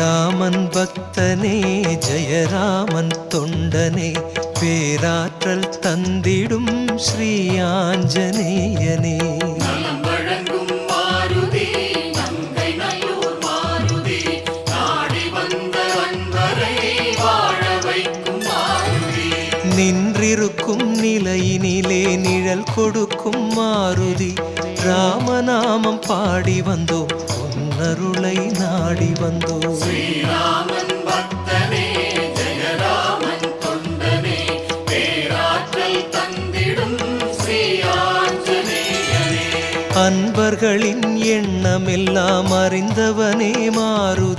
ஸ்ரீராமன் பக்தனே ஜெயராமன் தொண்டனே பேராற்றல் தந்திடும் ஸ்ரீ ஆஞ்சநேயனே நின்றிருக்கும் நிலையினிலே நிழல் கொடுக்கும் மாருதி ராமநாமம் பாடி வந்தோம் பொன்னருளை நாடி வந்தோம் ஸ்ரீராமன் பக்தனே ஜெயராமன் தொண்டனே பேராற்றல் தந்திடும் ஸ்ரீ ஆஞ்சநேயனே அன்பர்களின் எண்ணமெல்லாம் அறிந்தவனே மாருதி